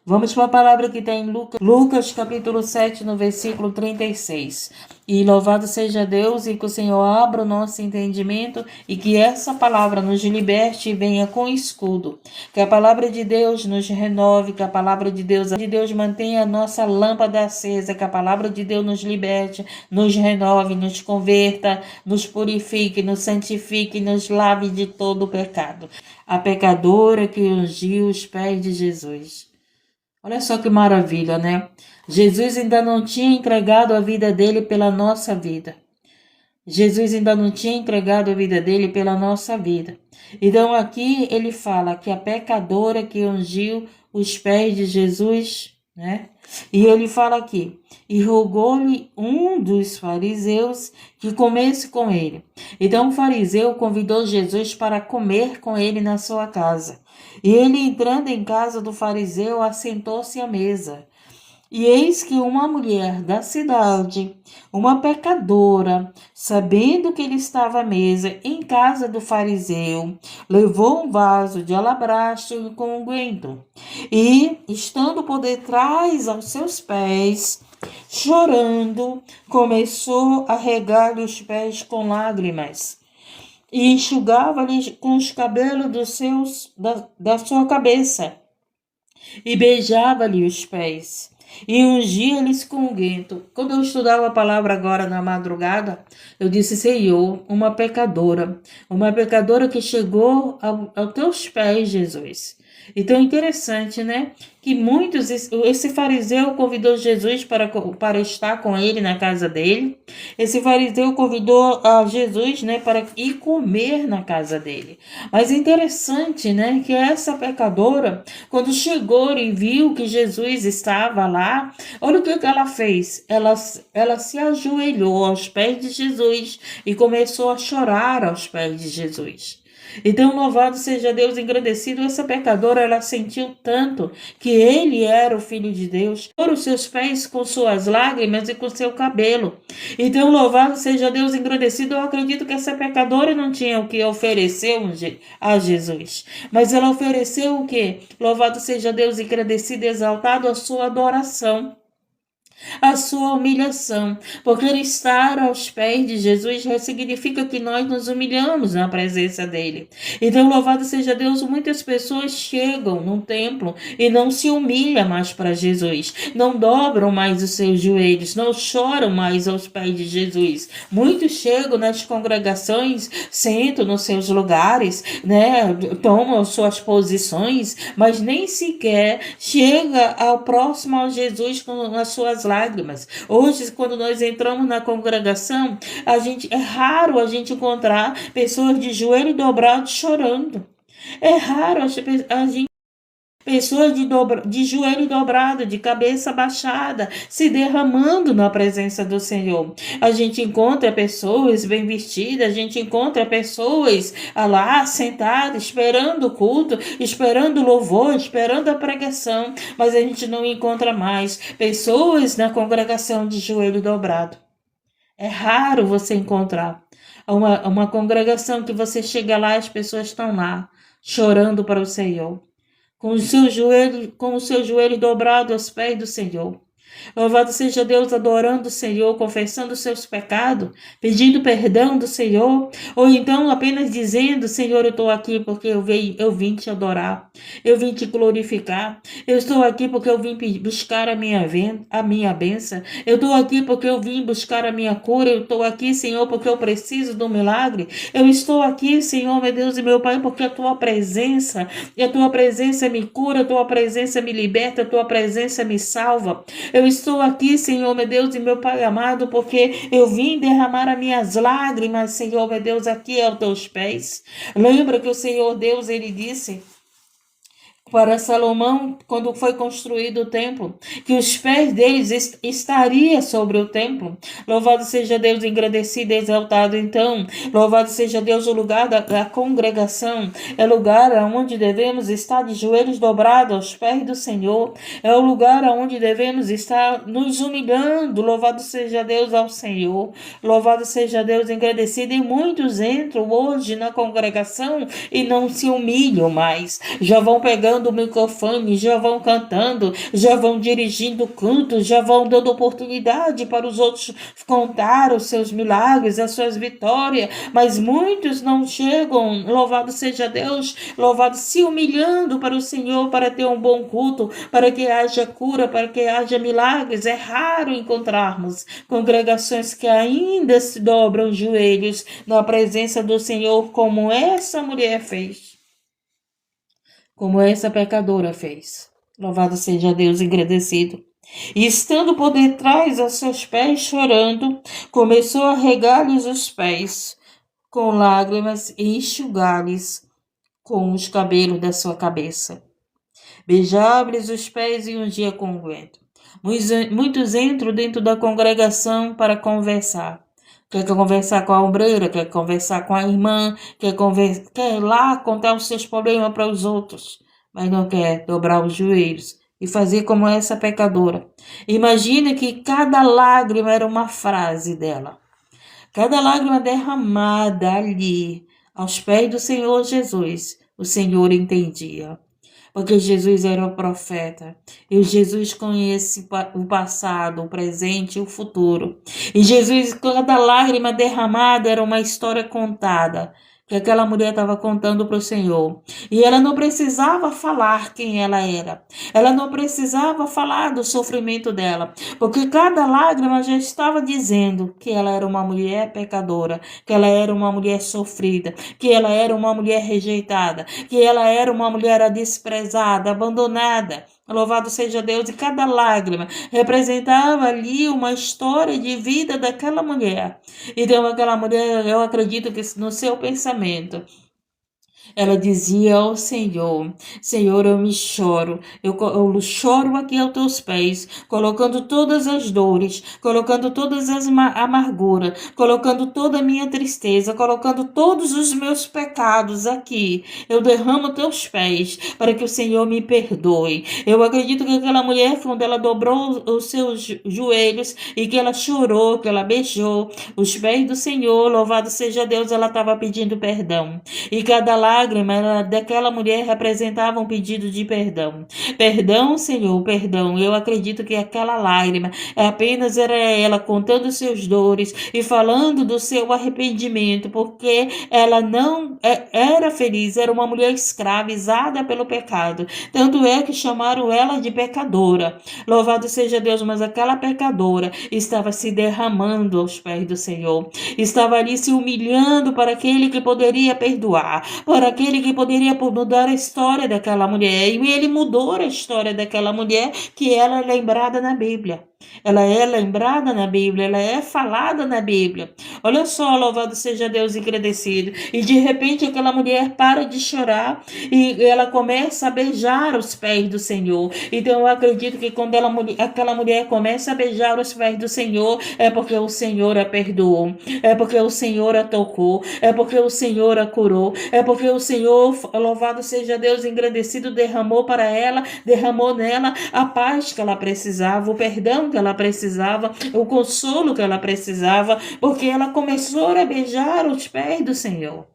Vamos para a palavra que está em Lucas capítulo 7, no versículo 36. E louvado seja Deus e que o Senhor abra o nosso entendimento e que essa palavra nos liberte e venha com escudo. Que a palavra de Deus nos renove, que a palavra de Deus mantenha a nossa lâmpada acesa, que a palavra de Deus nos liberte, nos renove, nos converta, nos purifique, nos santifique, nos lave de todo o pecado. A pecadora que ungiu os pés de Jesus. Olha só que maravilha, né? Jesus ainda não tinha entregado a vida dele pela nossa vida. Jesus ainda não tinha entregado a vida dele pela nossa vida. Então aqui ele fala que a pecadora que ungiu os pés de Jesus, né? E ele fala aqui, e rogou-lhe um dos fariseus que comesse com ele. Então o fariseu convidou Jesus para comer com ele na sua casa. E ele, entrando em casa do fariseu, assentou-se à mesa. E eis que uma mulher da cidade, uma pecadora, sabendo que ele estava à mesa em casa do fariseu, levou um vaso de alabastro com unguento e, estando por detrás aos seus pés, chorando, começou a regar-lhe os pés com lágrimas e enxugava-lhe com os cabelos da sua cabeça e beijava-lhe os pés e ungia-lhes com unguento. Quando eu estudava a palavra agora na madrugada, eu disse, Senhor, uma pecadora que chegou aos teus pés, Jesus. Então, interessante, né? Que esse fariseu convidou Jesus para estar com ele na casa dele. Esse fariseu convidou a Jesus, né, para ir comer na casa dele. Mas é interessante, né, que essa pecadora, quando chegou e viu que Jesus estava lá, olha o que ela fez. Ela se ajoelhou aos pés de Jesus e começou a chorar aos pés de Jesus. Então, louvado seja Deus, engrandecido, essa pecadora, ela sentiu tanto que ele era o Filho de Deus, por os seus pés com suas lágrimas e com seu cabelo. Então, louvado seja Deus, engrandecido, eu acredito que essa pecadora não tinha o que oferecer a Jesus, mas ela ofereceu o quê? Louvado seja Deus, engrandecido, exaltado, a sua adoração, a sua humilhação, porque estar aos pés de Jesus significa que nós nos humilhamos na presença dele. Então, louvado seja Deus, muitas pessoas chegam num templo e não se humilham mais para Jesus, não dobram mais os seus joelhos, não choram mais aos pés de Jesus. Muitos chegam nas congregações, sentam nos seus lugares, né, tomam suas posições, mas nem sequer chega ao próximo a Jesus com as suas lágrimas. Hoje, quando nós entramos na congregação, é raro a gente encontrar pessoas de joelho dobrado chorando. É raro a gente pessoas de joelho dobrado, de cabeça baixada, se derramando na presença do Senhor. A gente encontra pessoas bem vestidas, a gente encontra pessoas lá sentadas, esperando o culto, esperando o louvor, esperando a pregação, mas a gente não encontra mais pessoas na congregação de joelho dobrado. É raro você encontrar uma congregação que você chega lá e as pessoas estão lá, chorando para o Senhor, com o seu joelho dobrado aos pés do Senhor. Louvado seja Deus, adorando o Senhor, confessando os seus pecados, pedindo perdão do Senhor, ou então apenas dizendo, Senhor, eu estou aqui porque eu vim te adorar, eu vim te glorificar, eu estou aqui porque eu vim buscar a minha bênção, eu estou aqui porque eu vim buscar a minha cura, eu estou aqui, Senhor, porque eu preciso do milagre, eu estou aqui, Senhor, meu Deus e meu Pai, porque a tua presença me cura, a tua presença me liberta, a tua presença me salva. Eu estou aqui, Senhor, meu Deus e meu Pai amado, porque eu vim derramar as minhas lágrimas, Senhor, meu Deus, aqui aos teus pés. Lembra que o Senhor Deus, ele disse para Salomão, quando foi construído o templo, que os pés deles estaria sobre o templo. Louvado seja Deus, engrandecido e exaltado. Então, louvado seja Deus, o lugar da congregação é o lugar onde devemos estar de joelhos dobrados aos pés do Senhor, é o lugar onde devemos estar nos humilhando. Louvado seja Deus ao Senhor, louvado seja Deus, engrandecido. E muitos entram hoje na congregação e não se humilham mais, já vão pegando pegando o microfone, já vão cantando, já vão dirigindo cantos, já vão dando oportunidade para os outros contar os seus milagres, as suas vitórias, mas muitos não chegam, louvado seja Deus, louvado, se humilhando para o Senhor, para ter um bom culto, para que haja cura, para que haja milagres. É raro encontrarmos congregações que ainda se dobram os joelhos na presença do Senhor, como essa mulher fez, como essa pecadora fez. Louvado seja Deus, engrandecido. E estando por detrás a seus pés, chorando, começou a regar-lhes os pés com lágrimas e enxugar-lhes com os cabelos da sua cabeça. Beijava-lhes os pés e ungia com unguento. Muitos entram dentro da congregação para conversar. Quer conversar com a obreira, quer conversar com a irmã, quer lá contar os seus problemas para os outros, mas não quer dobrar os joelhos e fazer como essa pecadora. Imagina que cada lágrima era uma frase dela. Cada lágrima derramada ali, aos pés do Senhor Jesus, o Senhor entendia. Porque Jesus era o profeta. E Jesus conhece o passado, o presente e o futuro. E Jesus, cada lágrima derramada era uma história contada, que aquela mulher estava contando para o Senhor. E ela não precisava falar quem ela era. Ela não precisava falar do sofrimento dela. Porque cada lágrima já estava dizendo que ela era uma mulher pecadora, que ela era uma mulher sofrida, que ela era uma mulher rejeitada, que ela era uma mulher desprezada, abandonada. Louvado seja Deus, e cada lágrima representava ali uma história de vida daquela mulher. Então aquela mulher, eu acredito que no seu pensamento, ela dizia ao Senhor: Senhor, eu me choro, eu choro aqui aos teus pés, colocando todas as dores, colocando todas as amarguras, colocando toda a minha tristeza, colocando todos os meus pecados aqui. Eu derramo teus pés para que o Senhor me perdoe. Eu acredito que aquela mulher, quando ela dobrou os seus joelhos e que ela chorou, que ela beijou os pés do Senhor, louvado seja Deus, ela estava pedindo perdão. E cada lágrima daquela mulher representava um pedido de perdão. Perdão, Senhor, perdão. Eu acredito que aquela lágrima apenas era ela contando seus dores e falando do seu arrependimento, porque ela não era feliz, era uma mulher escravizada pelo pecado. Tanto é que chamaram ela de pecadora. Louvado seja Deus, mas aquela pecadora estava se derramando aos pés do Senhor. Estava ali se humilhando para aquele que poderia perdoar, para aquele que poderia mudar a história daquela mulher. E ele mudou a história daquela mulher, que ela é lembrada na Bíblia. Ela é lembrada na Bíblia, ela é falada na Bíblia. Olha só, louvado seja Deus, engrandecido. E de repente aquela mulher para de chorar e ela começa a beijar os pés do Senhor. Então eu acredito que quando aquela mulher começa a beijar os pés do Senhor, é porque o Senhor a perdoou, é porque o Senhor a tocou, é porque o Senhor a curou, é porque o Senhor, louvado seja Deus, engrandecido, derramou para ela, derramou nela a paz que ela precisava, o perdão que ela precisava, o consolo que ela precisava, porque ela começou a beijar os pés do Senhor.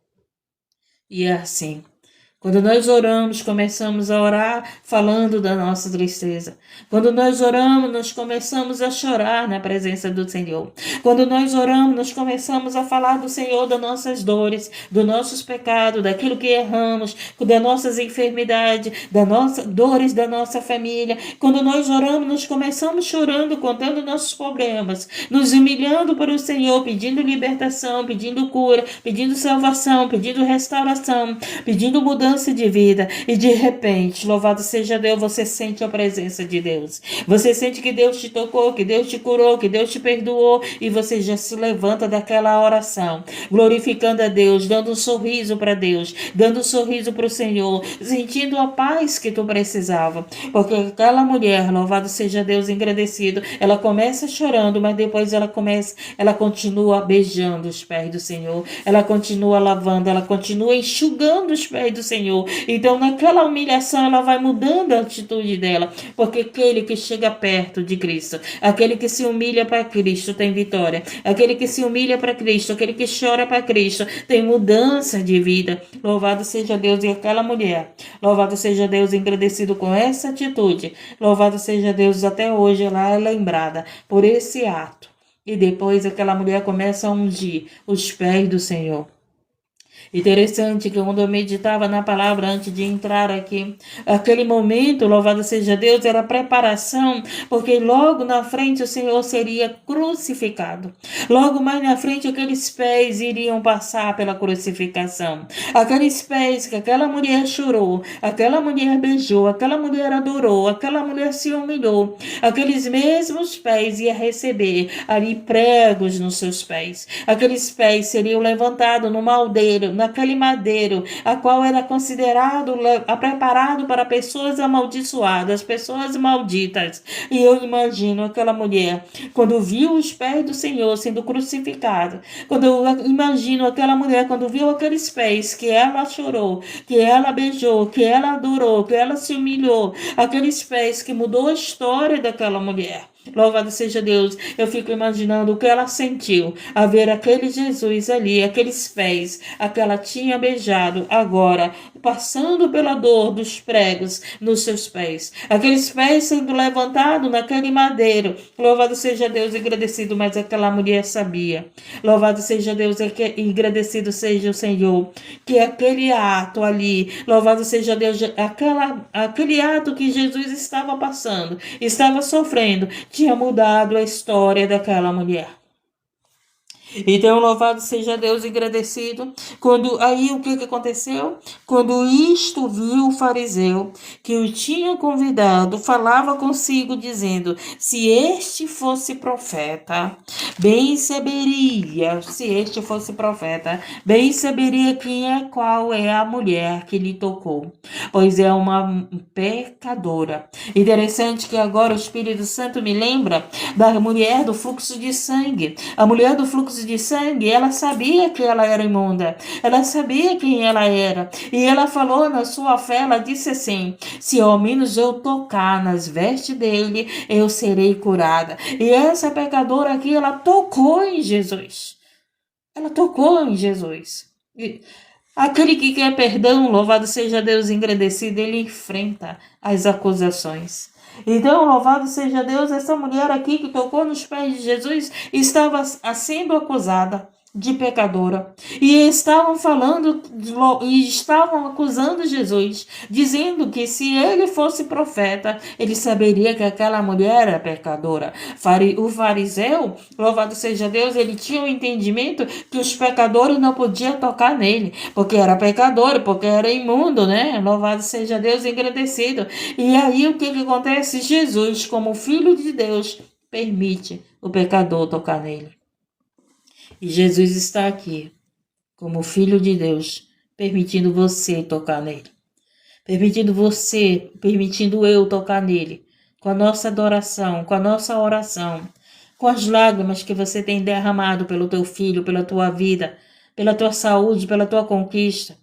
E é assim. Quando nós oramos, começamos a orar falando da nossa tristeza. Quando nós oramos, nós começamos a chorar na presença do Senhor. Quando nós oramos, nós começamos a falar do Senhor, das nossas dores, dos nossos pecados, daquilo que erramos, das nossas enfermidades, das nossas dores da nossa família. Quando nós oramos, nós começamos chorando, contando nossos problemas, nos humilhando para o Senhor, pedindo libertação, pedindo cura, pedindo salvação, pedindo restauração, pedindo mudança de vida. E de repente, louvado seja Deus, você sente a presença de Deus. Você sente que Deus te tocou, que Deus te curou, que Deus te perdoou, e você já se levanta daquela oração, glorificando a Deus, dando um sorriso para Deus, dando um sorriso para o Senhor, sentindo a paz que tu precisava. Porque aquela mulher, louvado seja Deus, engrandecido, ela começa chorando, mas depois ela continua beijando os pés do Senhor, ela continua lavando, ela continua enxugando os pés do Senhor, Senhor. Então, naquela humilhação, ela vai mudando a atitude dela, porque aquele que chega perto de Cristo, aquele que se humilha para Cristo tem vitória, aquele que se humilha para Cristo, aquele que chora para Cristo tem mudança de vida. Louvado seja Deus. E aquela mulher, louvado seja Deus, agradecido com essa atitude, louvado seja Deus, até hoje ela é lembrada por esse ato. E depois aquela mulher começa a ungir os pés do Senhor. Interessante que quando eu meditava na palavra antes de entrar aqui, aquele momento, louvado seja Deus, era preparação, porque logo na frente o Senhor seria crucificado. Logo mais na frente aqueles pés iriam passar pela crucificação. Aqueles pés que aquela mulher chorou, aquela mulher beijou, aquela mulher adorou, aquela mulher se humilhou, aqueles mesmos pés ia receber ali pregos nos seus pés. Aqueles pés seriam levantados no maldeiro, naquele madeiro, a qual era considerado, preparado para pessoas amaldiçoadas, pessoas malditas. E eu imagino aquela mulher, quando viu os pés do Senhor sendo crucificado, quando eu imagino aquela mulher, quando viu aqueles pés, que ela chorou, que ela beijou, que ela adorou, que ela se humilhou, aqueles pés que mudou a história daquela mulher. Louvado seja Deus. Eu fico imaginando o que ela sentiu a ver aquele Jesus ali, aqueles pés, a que ela tinha beijado, agora passando pela dor dos pregos nos seus pés, aqueles pés sendo levantados naquele madeiro. Louvado seja Deus e agradecido, mas aquela mulher sabia. Louvado seja Deus e agradecido seja o Senhor, que aquele ato ali, louvado seja Deus, aquele ato que Jesus estava passando, estava sofrendo, tinha mudado a história daquela mulher. Então, louvado seja Deus e agradecido. Aí o que aconteceu? Quando isto viu o fariseu, que o tinha convidado, falava consigo, dizendo: se este fosse profeta, bem saberia, qual é a mulher que lhe tocou, pois é uma pecadora. Interessante que agora o Espírito Santo me lembra da mulher do fluxo de sangue. A mulher do fluxo de sangue, ela sabia que ela era imunda, ela sabia quem ela era, e ela falou na sua fé, ela disse assim: se ao menos eu tocar nas vestes dele, eu serei curada. E essa pecadora aqui, ela tocou em Jesus. E aquele que quer perdão, louvado seja Deus, agradecido, ele enfrenta as acusações. Então, louvado seja Deus, essa mulher aqui que tocou nos pés de Jesus estava sendo acusada de pecadora. E estavam acusando Jesus, dizendo que se ele fosse profeta, ele saberia que aquela mulher era pecadora. O fariseu, louvado seja Deus, ele tinha o entendimento que os pecadores não podiam tocar nele, porque era pecador, porque era imundo, né? Louvado seja Deus, agradecido. E aí o que acontece? Jesus, como filho de Deus, permite o pecador tocar nele. E Jesus está aqui, como Filho de Deus, permitindo você tocar nele. Permitindo eu tocar nele, com a nossa adoração, com a nossa oração, com as lágrimas que você tem derramado pelo teu filho, pela tua vida, pela tua saúde, pela tua conquista.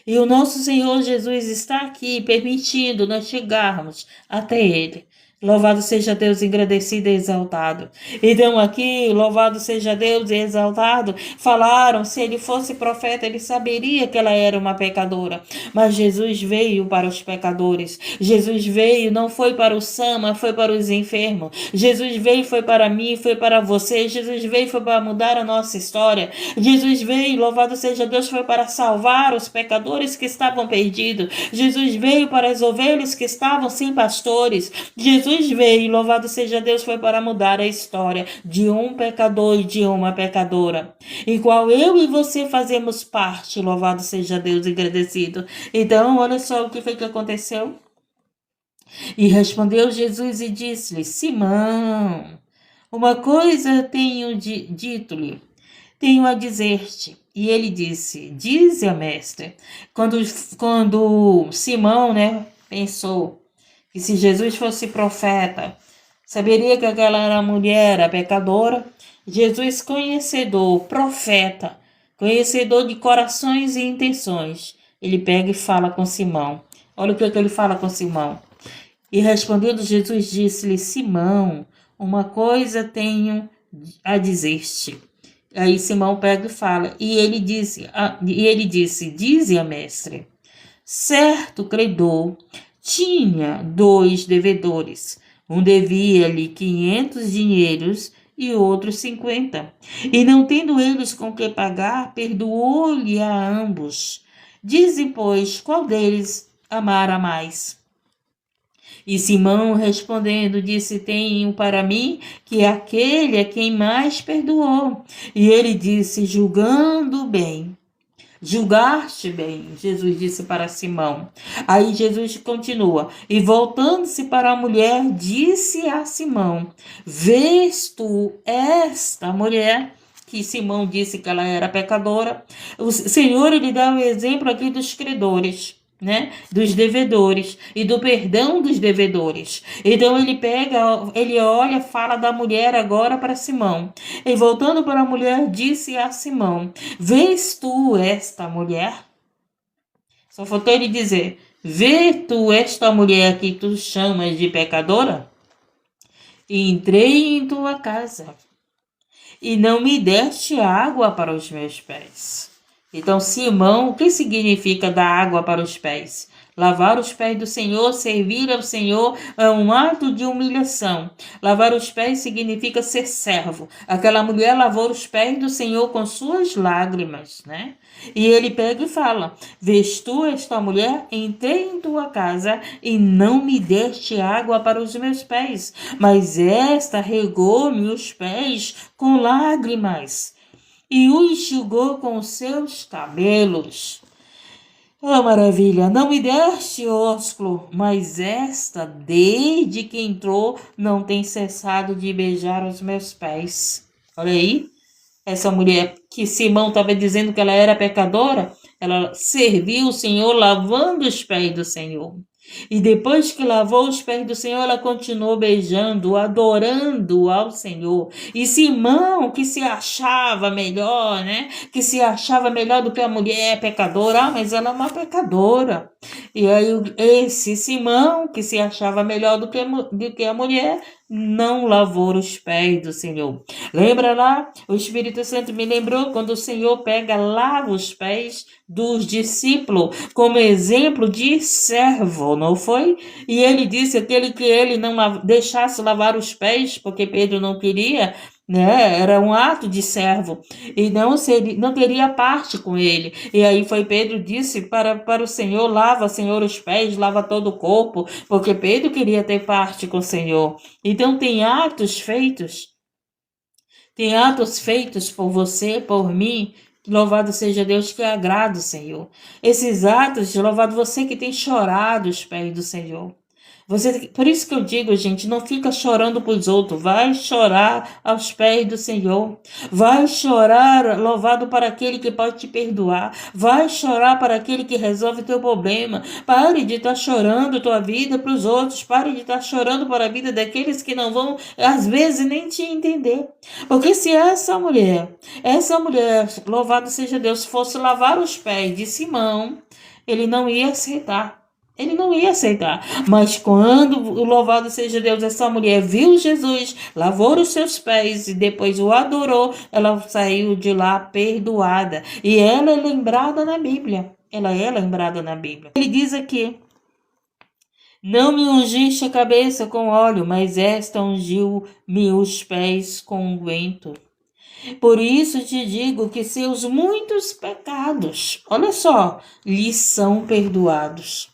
E o nosso Senhor Jesus está aqui, permitindo nós chegarmos até ele. Louvado seja Deus, agradecido e exaltado. Então aqui, louvado seja Deus e exaltado, falaram, se ele fosse profeta, ele saberia que ela era uma pecadora. Mas Jesus veio para os pecadores. Jesus veio, não foi para o sã, mas foi para os enfermos. Jesus veio, foi para mim, foi para você. Jesus veio, foi para mudar a nossa história. Jesus veio, louvado seja Deus, foi para salvar os pecadores que estavam perdidos. Jesus veio para as ovelhas que estavam sem pastores. Jesus veio, louvado seja Deus, foi para mudar a história de um pecador e de uma pecadora, em qual eu e você fazemos parte, louvado seja Deus, agradecido. Então, olha só o que foi que aconteceu. E respondeu Jesus e disse-lhe: Simão, uma coisa dito-lhe, tenho a dizer-te. E ele disse: dize a mestre. Quando Simão, pensou que se Jesus fosse profeta, saberia que aquela era mulher, a pecadora. Jesus, conhecedor, profeta, conhecedor de corações e intenções, ele pega e fala com Simão. Olha o que ele fala com Simão. E respondendo Jesus, disse-lhe: Simão, uma coisa tenho a dizer-te. Aí Simão pega e fala, e ele disse, dize a mestre. Certo credor tinha 2 devedores. Um devia-lhe 500 dinheiros e outro 50. E não tendo eles com que pagar, perdoou-lhe a ambos. Dize, pois, qual deles amara mais? E Simão, respondendo, disse: Tenho para mim que aquele é quem mais perdoou. E ele disse: Julgando bem. Julgaste bem, Jesus disse para Simão. Aí Jesus continua: E voltando-se para a mulher, disse a Simão: Vês tu esta mulher? Que Simão disse que ela era pecadora. O Senhor, ele dá o exemplo aqui dos credores, né, dos devedores e do perdão dos devedores. Então ele pega, ele olha, fala da mulher agora para Simão. E voltando para a mulher, disse a Simão: Vês tu esta mulher? Só faltou ele dizer: Vê tu esta mulher que tu chamas de pecadora? Entrei em tua casa e não me deste água para os meus pés. Então, Simão, o que significa dar água para os pés? Lavar os pés do Senhor, servir ao Senhor é um ato de humilhação. Lavar os pés significa ser servo. Aquela mulher lavou os pés do Senhor com suas lágrimas, né? E ele pega e fala: Vês tu esta mulher? Entrei em tua casa e não me deste água para os meus pés, mas esta regou-me os pés com lágrimas e o enxugou com seus cabelos. Oh, maravilha! Não me deste ósculo, mas esta, desde que entrou, não tem cessado de beijar os meus pés. Olha aí, essa mulher que Simão estava dizendo que ela era pecadora, ela serviu o Senhor lavando os pés do Senhor. E depois que lavou os pés do Senhor, ela continuou beijando, adorando ao Senhor. E Simão, que se achava melhor, né? Que se achava melhor do que a mulher pecadora. Mas ela é uma pecadora. E aí esse Simão, que se achava melhor do que a mulher, não lavou os pés do Senhor. Lembra lá? O Espírito Santo me lembrou quando o Senhor pega, lava os pés dos discípulos como exemplo de servo, não foi? E ele disse aquele que ele não deixasse lavar os pés, porque Pedro não queria, né? Era um ato de servo e não teria parte com ele. E aí foi Pedro disse para o Senhor: lava, Senhor, os pés, lava todo o corpo, porque Pedro queria ter parte com o Senhor. Então tem atos feitos por você, por mim. Louvado seja Deus, que agrada o Senhor. Esses atos, louvado você que tem chorado os pés do Senhor. Por isso que eu digo, gente, não fica chorando para os outros, vai chorar aos pés do Senhor, vai chorar louvado para aquele que pode te perdoar, vai chorar para aquele que resolve teu problema. Pare de estar chorando tua vida para os outros, pare de estar chorando para a vida daqueles que não vão, às vezes, nem te entender. Porque se essa mulher, louvado seja Deus, fosse lavar os pés de Simão, ele não ia aceitar. Ele não ia aceitar. Mas quando, louvado seja Deus, essa mulher viu Jesus, lavou os seus pés e depois o adorou, ela saiu de lá perdoada. E ela é lembrada na Bíblia. Ela é lembrada na Bíblia. Ele diz aqui: Não me ungiste a cabeça com óleo, mas esta ungiu-me os pés com unguento. Por isso te digo que seus muitos pecados, olha só, lhes são perdoados.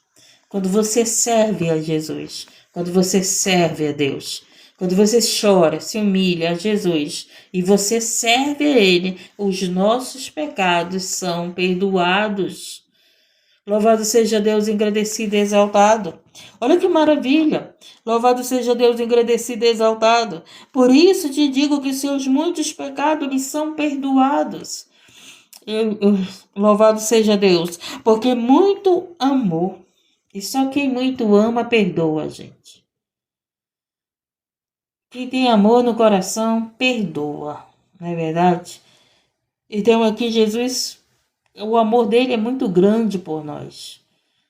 Quando você serve a Jesus, quando você serve a Deus, quando você chora, se humilha a Jesus e você serve a Ele, os nossos pecados são perdoados. Louvado seja Deus, engrandecido e exaltado. Olha que maravilha! Louvado seja Deus, engrandecido e exaltado. Por isso te digo que seus muitos pecados lhes são perdoados. Louvado seja Deus, porque muito amor. E só quem muito ama, perdoa, gente. Quem tem amor no coração, perdoa. Não é verdade? Então aqui Jesus O amor dele é muito grande por nós.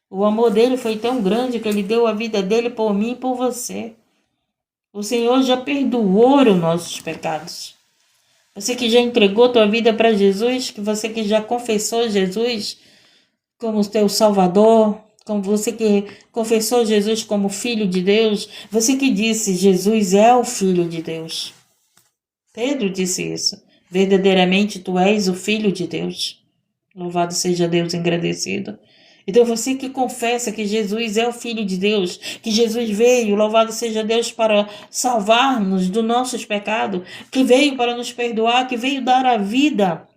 O amor dele foi tão grande que ele deu a vida dele por mim e por você. O Senhor já perdoou os nossos pecados. Você que já entregou tua vida para Jesus, que você que já confessou Jesus como teu Salvador, como você que confessou Jesus como Filho de Deus, você que disse Jesus é o Filho de Deus. Pedro disse isso. Verdadeiramente tu és o Filho de Deus. Louvado seja Deus, engrandecido. Então você que confessa que Jesus é o Filho de Deus, que Jesus veio, louvado seja Deus, para salvar-nos dos nossos pecados, que veio para nos perdoar, que veio dar a vida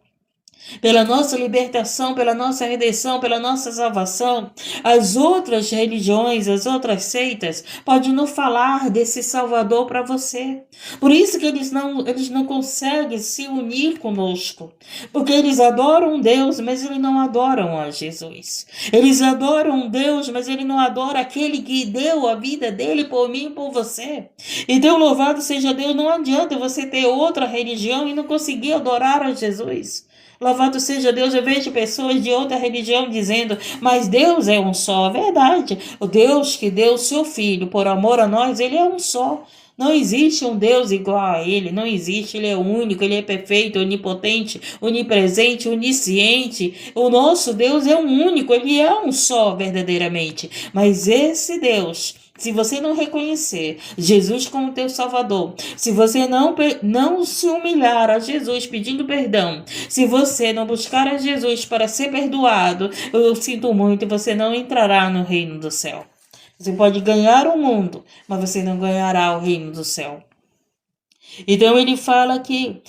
pela nossa libertação, pela nossa redenção, pela nossa salvação. As outras religiões, as outras seitas, podem não falar desse Salvador para você. Por isso que eles não conseguem se unir conosco, porque eles adoram Deus, mas eles não adoram a Jesus. Eles adoram Deus, mas ele não adora aquele que deu a vida dele por mim e por você. Então, louvado seja Deus, não adianta você ter outra religião e não conseguir adorar a Jesus. Louvado seja Deus, eu vejo pessoas de outra religião dizendo, mas Deus é um só. Verdade, o Deus que deu o seu Filho por amor a nós, ele é um só. Não existe um Deus igual a ele, não existe, ele é único, ele é perfeito, onipotente, onipresente, onisciente. O nosso Deus é um único, ele é um só verdadeiramente. Mas esse Deus, se você não reconhecer Jesus como teu Salvador, se você não se humilhar a Jesus pedindo perdão, se você não buscar a Jesus para ser perdoado, eu sinto muito, você não entrará no reino do céu. Você pode ganhar o mundo, mas você não ganhará o reino do céu. Então ele fala que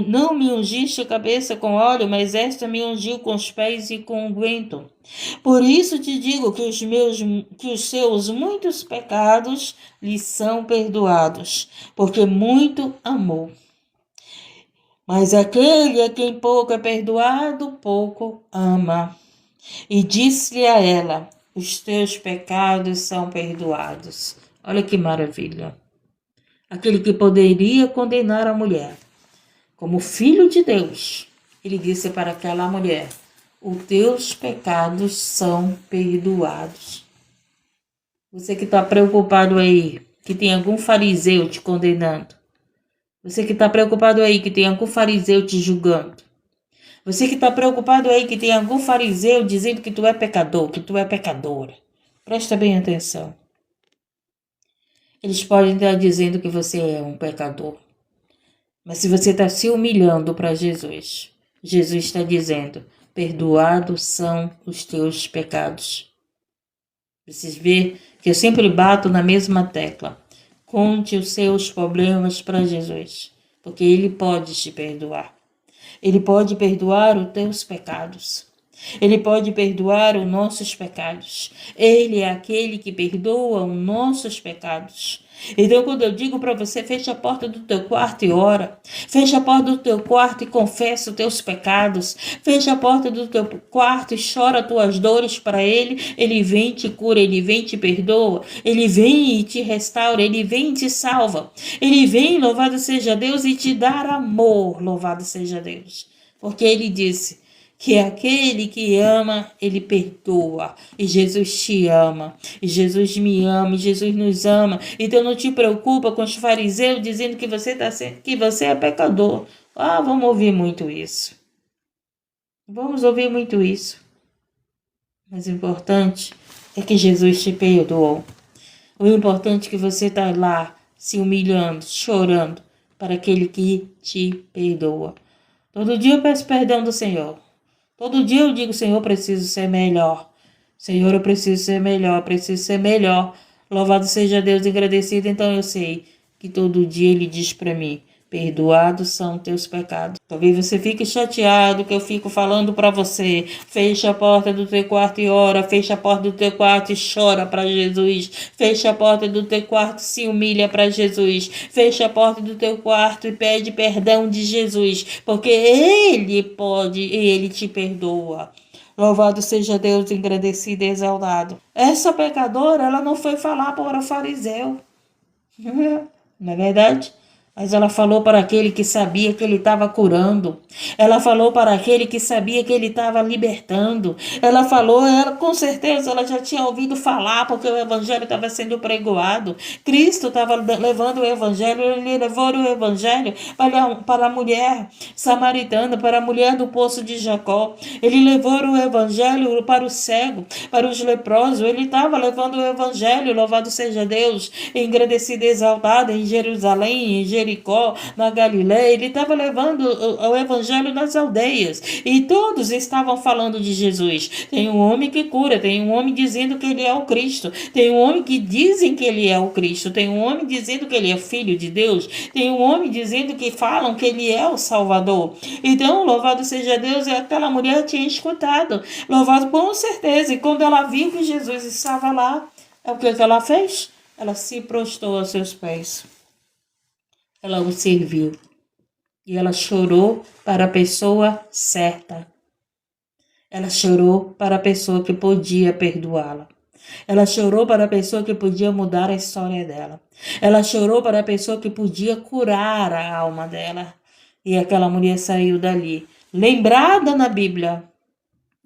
não me ungiste a cabeça com óleo, mas esta me ungiu com os pés e com unguento. Por isso te digo que os seus muitos pecados lhe são perdoados, porque muito amou. Mas aquele a quem pouco é perdoado, pouco ama. E disse-lhe a ela, os teus pecados são perdoados. Olha que maravilha. Aquele que poderia condenar a mulher, como filho de Deus, ele disse para aquela mulher, os teus pecados são perdoados. Você que está preocupado aí, que tem algum fariseu te condenando. Você que está preocupado aí, que tem algum fariseu te julgando. Você que está preocupado aí, que tem algum fariseu dizendo que tu é pecador, que tu é pecadora. Presta bem atenção. Eles podem estar dizendo que você é um pecador. Mas se você está se humilhando para Jesus, Jesus está dizendo, perdoados são os teus pecados. Vocês vê que eu sempre bato na mesma tecla. Conte os seus problemas para Jesus, porque Ele pode te perdoar. Ele pode perdoar os teus pecados. Ele pode perdoar os nossos pecados. Ele é aquele que perdoa os nossos pecados. Então, quando eu digo para você, fecha a porta do teu quarto e ora. Fecha a porta do teu quarto e confessa os teus pecados. Fecha a porta do teu quarto e chora as tuas dores para Ele. Ele vem e te cura, Ele vem e te perdoa. Ele vem e te restaura, Ele vem e te salva. Ele vem, louvado seja Deus, e te dar amor, louvado seja Deus. Porque Ele disse que aquele que ama, ele perdoa. E Jesus te ama. E Jesus me ama. E Jesus nos ama. Então não te preocupa com os fariseus dizendo que você é pecador. Ah, vamos ouvir muito isso. Vamos ouvir muito isso. Mas o importante é que Jesus te perdoou. O importante é que você está lá se humilhando, chorando para aquele que te perdoa. Todo dia eu peço perdão do Senhor. Todo dia eu digo, Senhor, eu preciso ser melhor. Senhor, eu preciso ser melhor, preciso ser melhor. Louvado seja Deus, agradecido. Então eu sei que todo dia Ele diz para mim, perdoados são teus pecados. Talvez você fique chateado que eu fico falando para você. Fecha a porta do teu quarto e ora. Fecha a porta do teu quarto e chora para Jesus. Fecha a porta do teu quarto e se humilha para Jesus. Fecha a porta do teu quarto e pede perdão de Jesus. Porque Ele pode e Ele te perdoa. Louvado seja Deus, engrandecido e exaltado. Essa pecadora, ela não foi falar para o fariseu. Não é verdade? Mas ela falou para aquele que sabia que ele estava curando. Ela falou para aquele que sabia que ele estava libertando. Ela falou, ela com certeza ela já tinha ouvido falar, porque o evangelho estava sendo pregoado. Cristo estava levando o evangelho, ele levou o evangelho para a mulher samaritana, para a mulher do poço de Jacó. Ele levou o evangelho para o cego, para os leprosos. Ele estava levando o evangelho, louvado seja Deus, engrandecido e exaltado em Jerusalém, em Jericó, na Galiléia. Ele estava levando o evangelho nas aldeias e todos estavam falando de Jesus. Tem um homem que cura, tem um homem dizendo que ele é o Cristo, tem um homem que dizem que ele é o Cristo, tem um homem dizendo que ele é filho de Deus, tem um homem dizendo que falam que ele é o Salvador. Então, louvado seja Deus, aquela mulher tinha escutado, louvado com certeza, e quando ela viu que Jesus estava lá, é o que ela fez? Ela se prostrou aos seus pés. Ela o serviu. E ela chorou para a pessoa certa. Ela chorou para a pessoa que podia perdoá-la. Ela chorou para a pessoa que podia mudar a história dela. Ela chorou para a pessoa que podia curar a alma dela. E aquela mulher saiu dali, lembrada na Bíblia.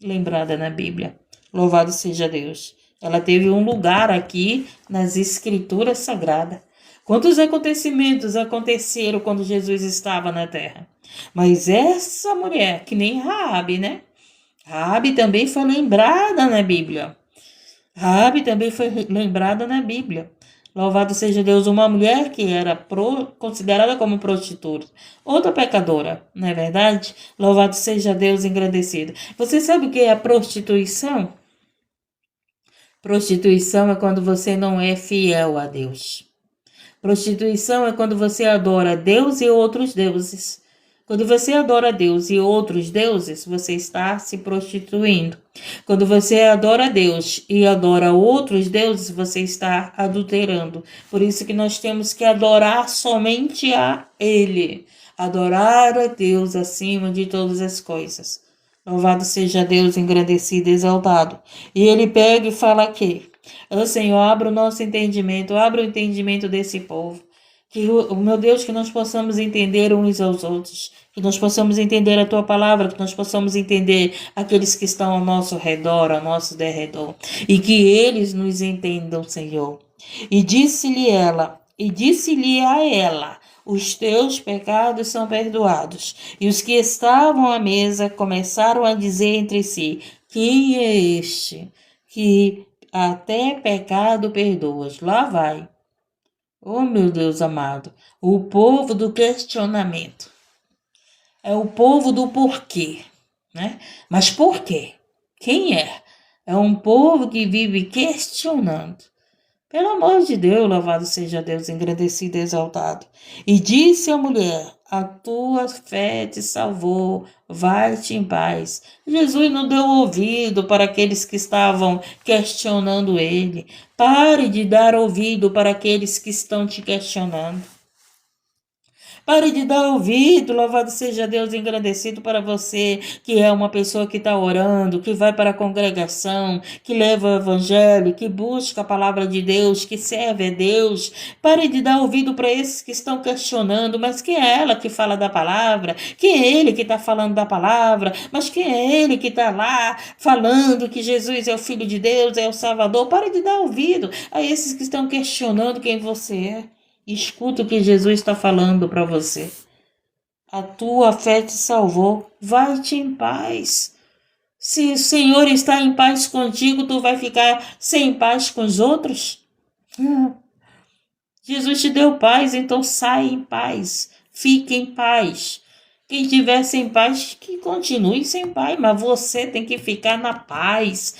Lembrada na Bíblia. Louvado seja Deus. Ela teve um lugar aqui nas Escrituras Sagradas. Quantos acontecimentos aconteceram quando Jesus estava na terra? Mas essa mulher, que nem Raabe, né? Raabe também foi lembrada na Bíblia. Raabe também foi lembrada na Bíblia. Louvado seja Deus, uma mulher que era considerada como prostituta, outra pecadora, não é verdade? Louvado seja Deus, engrandecido. Você sabe o que é a prostituição? Prostituição é quando você não é fiel a Deus. Prostituição é quando você adora Deus e outros deuses. Quando você adora Deus e outros deuses, você está se prostituindo. Quando você adora Deus e adora outros deuses, você está adulterando. Por isso que nós temos que adorar somente a Ele. Adorar a Deus acima de todas as coisas. Louvado seja Deus, engrandecido e exaltado. E ele pega e fala aqui: ó Senhor, abra o nosso entendimento, abra o entendimento desse povo. Que, meu Deus, que nós possamos entender uns aos outros, que nós possamos entender a Tua palavra, que nós possamos entender aqueles que estão ao nosso redor, ao nosso derredor, e que eles nos entendam, Senhor. E disse-lhe a ela, os teus pecados são perdoados. E os que estavam à mesa começaram a dizer entre si: quem é este que até pecado perdoas? Lá vai. Oh, meu Deus amado, o povo do questionamento. É o povo do porquê, né? Mas por quê? Quem é? É um povo que vive questionando. Pelo amor de Deus, louvado seja Deus, engrandecido e exaltado. E disse a mulher: a tua fé te salvou, vai-te em paz. Jesus não deu ouvido para aqueles que estavam questionando ele. Pare de dar ouvido para aqueles que estão te questionando. Pare de dar ouvido, louvado seja Deus, engrandecido para você, que é uma pessoa que está orando, que vai para a congregação, que leva o evangelho, que busca a palavra de Deus, que serve a Deus. Pare de dar ouvido para esses que estão questionando, mas quem é ela que fala da palavra? Quem é ele que está falando da palavra? Mas quem é ele que está lá falando que Jesus é o Filho de Deus, é o Salvador? Pare de dar ouvido a esses que estão questionando quem você é. Escuta o que Jesus está falando para você. A tua fé te salvou. Vai-te em paz. Se o Senhor está em paz contigo, tu vai ficar sem paz com os outros? Jesus te deu paz, então sai em paz. Fique em paz. Quem estiver sem paz, que continue sem paz, mas você tem que ficar na paz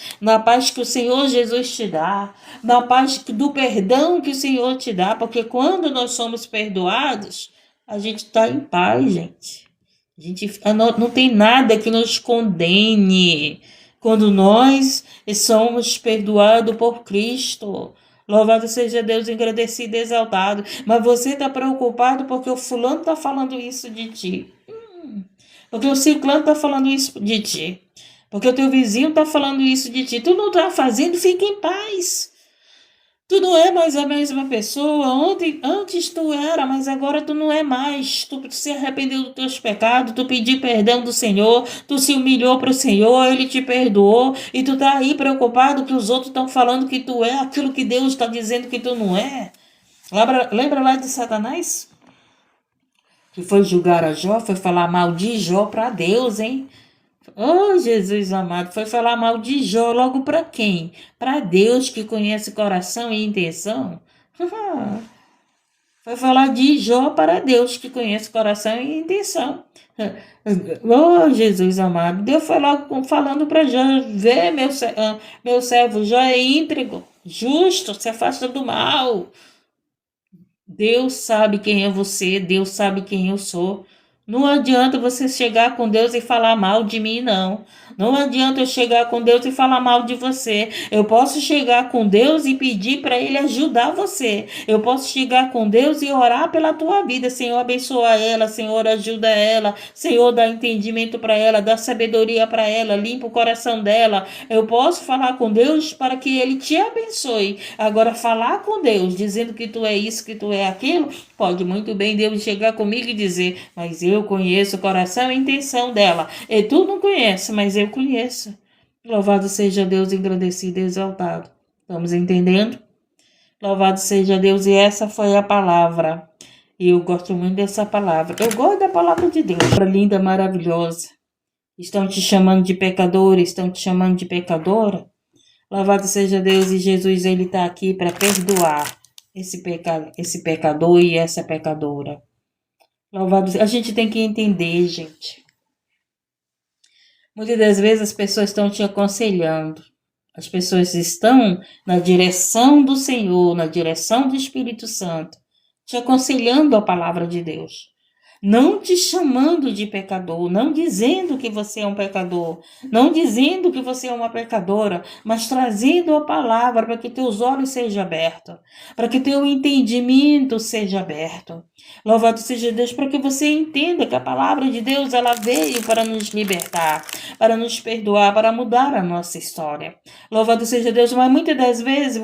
que o Senhor Jesus te dá, na paz do perdão que o Senhor te dá, porque quando nós somos perdoados, a gente está em paz, gente. A gente não tem nada que nos condene quando nós somos perdoados por Cristo. Louvado seja Deus, engrandecido e exaltado. Mas você está preocupado porque o fulano está falando isso de ti. Porque o ciclano está falando isso de ti. Porque o teu vizinho está falando isso de ti. Tu não está fazendo, fica em paz. Tu não é mais a mesma pessoa. Antes tu era, mas agora tu não é mais. Tu se arrependeu dos teus pecados, tu pediu perdão do Senhor, tu se humilhou para o Senhor, Ele te perdoou, e tu tá aí preocupado que os outros estão falando que tu é aquilo que Deus está dizendo que tu não é. Lembra lá de Satanás? Que foi julgar a Jó, foi falar mal de Jó para Deus, hein? Oh, Jesus amado, foi falar mal de Jó logo para quem? Para Deus que conhece coração e intenção. Foi falar de Jó para Deus que conhece coração e intenção. Oh, Jesus amado, Deus foi logo falando para Jó: vê, meu servo Jó é íntegro, justo, se afasta do mal. Deus sabe quem é você, Deus sabe quem eu sou. Não adianta você chegar com Deus e falar mal de mim, não. Não adianta eu chegar com Deus e falar mal de você. Eu posso chegar com Deus e pedir para Ele ajudar você. Eu posso chegar com Deus e orar pela tua vida. Senhor, abençoa ela. Senhor, ajuda ela. Senhor, dá entendimento para ela, dá sabedoria para ela, limpa o coração dela. Eu posso falar com Deus para que Ele te abençoe. Agora, falar com Deus, dizendo que tu é isso, que tu é aquilo, pode muito bem Deus chegar comigo e dizer: mas eu conheço o coração e a intenção dela. E tu não conhece, mas eu conheço. Louvado seja Deus, engrandecido e exaltado. Estamos entendendo? Louvado seja Deus, e essa foi a palavra. E eu gosto muito dessa palavra. Eu gosto da palavra de Deus. Palavra linda, maravilhosa. Estão te chamando de pecador, estão te chamando de pecadora. Louvado seja Deus, e Jesus, Ele está aqui para perdoar esse pecador e essa pecadora. Louvado, a gente tem que entender, gente. Muitas das vezes as pessoas estão te aconselhando. As pessoas estão na direção do Senhor, na direção do Espírito Santo, te aconselhando a palavra de Deus. Não te chamando de pecador, não dizendo que você é um pecador, não dizendo que você é uma pecadora, mas trazendo a palavra para que teus olhos sejam abertos, para que teu entendimento seja aberto. Louvado seja Deus, para que você entenda que a palavra de Deus, ela veio para nos libertar, para nos perdoar, para mudar a nossa história. Louvado seja Deus, mas muitas das vezes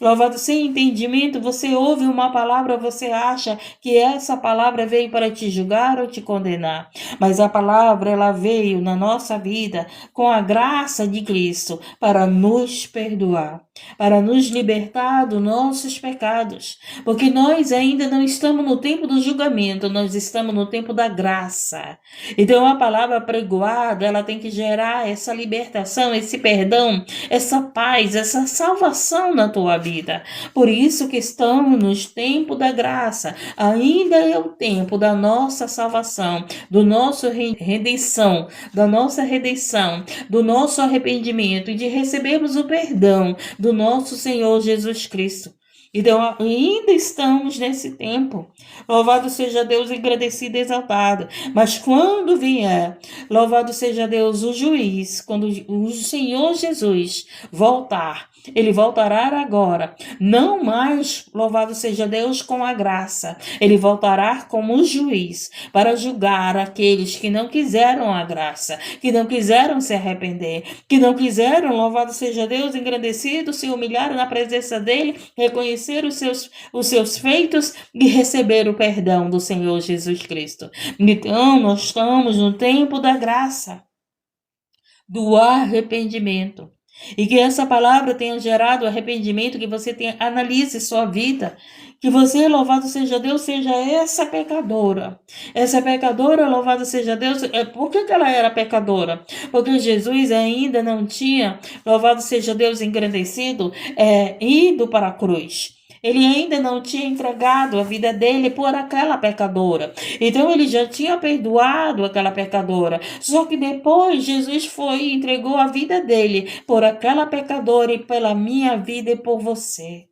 louvado sem entendimento, você ouve uma palavra, você acha que essa palavra veio para te julgar ou te condenar, mas a palavra, ela veio na nossa vida com a graça de Cristo para nos perdoar, para nos libertar dos nossos pecados, porque nós ainda não estamos no tempo do julgamento, nós estamos no tempo da graça. Então a palavra pregoada, ela tem que gerar essa libertação, esse perdão, essa paz, essa salvação na tua vida. Por isso que estamos no tempo da graça, ainda é o tempo da nossa salvação, do nosso redenção, da nossa redenção, do nosso arrependimento e de recebermos o perdão do nosso Senhor Jesus Cristo. Então, ainda estamos nesse tempo. Louvado seja Deus, engrandecido e exaltado. Mas quando vier, louvado seja Deus, o juiz, quando o Senhor Jesus voltar, Ele voltará agora, não mais, louvado seja Deus, com a graça. Ele voltará como o juiz para julgar aqueles que não quiseram a graça, que não quiseram se arrepender, que não quiseram, louvado seja Deus, engrandecido, se humilhar na presença dEle, reconhecer os seus feitos e receber o perdão do Senhor Jesus Cristo. Então, nós estamos no tempo da graça, do arrependimento. E que essa palavra tenha gerado arrependimento, que você analise sua vida, que você, louvado seja Deus, seja essa pecadora. Essa pecadora, louvado seja Deus, por que ela era pecadora? Porque Jesus ainda não tinha, louvado seja Deus, engrandecido, ido para a cruz. Ele ainda não tinha entregado a vida dele por aquela pecadora. Então ele já tinha perdoado aquela pecadora. Só que depois Jesus foi e entregou a vida dele por aquela pecadora e pela minha vida e por você.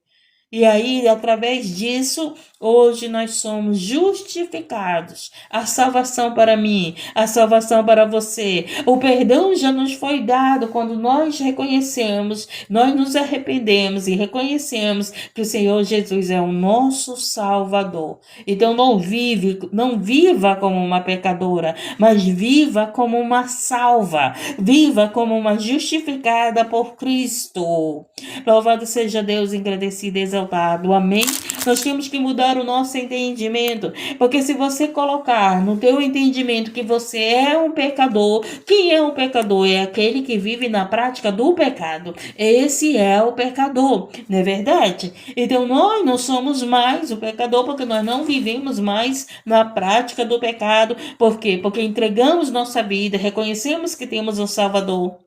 E aí, através disso, hoje nós somos justificados. A salvação para mim, a salvação para você. O perdão já nos foi dado quando nós reconhecemos, nós nos arrependemos e reconhecemos que o Senhor Jesus é o nosso Salvador. Então não viva como uma pecadora, mas viva como uma salva. Viva como uma justificada por Cristo. Louvado seja Deus, engrandecido e exaltado. Amém? Nós temos que mudar o nosso entendimento, porque se você colocar no teu entendimento que você é um pecador, quem é um pecador? É aquele que vive na prática do pecado. Esse é o pecador, não é verdade? Então nós não somos mais o pecador, porque nós não vivemos mais na prática do pecado. Por quê? Porque entregamos nossa vida, reconhecemos que temos um Salvador.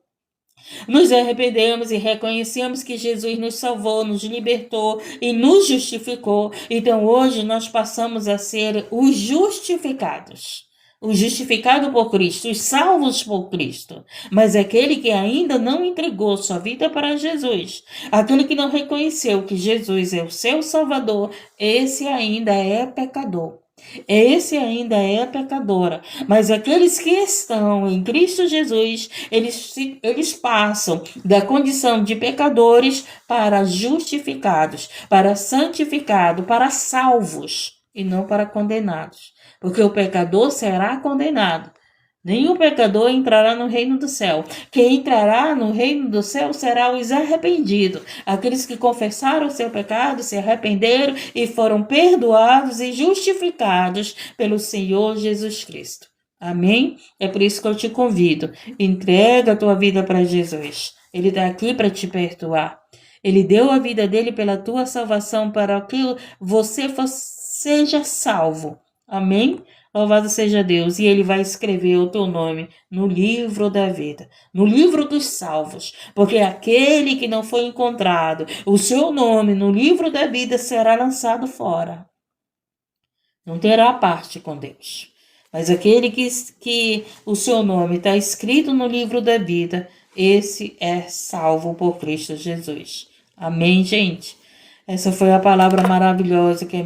Nos arrependemos e reconhecemos que Jesus nos salvou, nos libertou e nos justificou. Então hoje nós passamos a ser os justificados. Os justificados por Cristo, os salvos por Cristo. Mas aquele que ainda não entregou sua vida para Jesus, aquele que não reconheceu que Jesus é o seu Salvador, esse ainda é pecador. Esse ainda é pecadora, mas aqueles que estão em Cristo Jesus, eles passam da condição de pecadores para justificados, para santificados, para salvos e não para condenados, porque o pecador será condenado. Nenhum pecador entrará no reino do céu. Quem entrará no reino do céu será os arrependidos, aqueles que confessaram o seu pecado, se arrependeram e foram perdoados e justificados pelo Senhor Jesus Cristo. Amém? É por isso que eu te convido. Entrega a tua vida para Jesus. Ele está aqui para te perdoar. Ele deu a vida dele pela tua salvação para que você seja salvo. Amém? Louvado seja Deus, e Ele vai escrever o teu nome no livro da vida, no livro dos salvos, porque aquele que não foi encontrado, o seu nome no livro da vida será lançado fora. Não terá parte com Deus. Mas aquele que o seu nome está escrito no livro da vida, esse é salvo por Cristo Jesus. Amém, gente? Essa foi a palavra maravilhosa que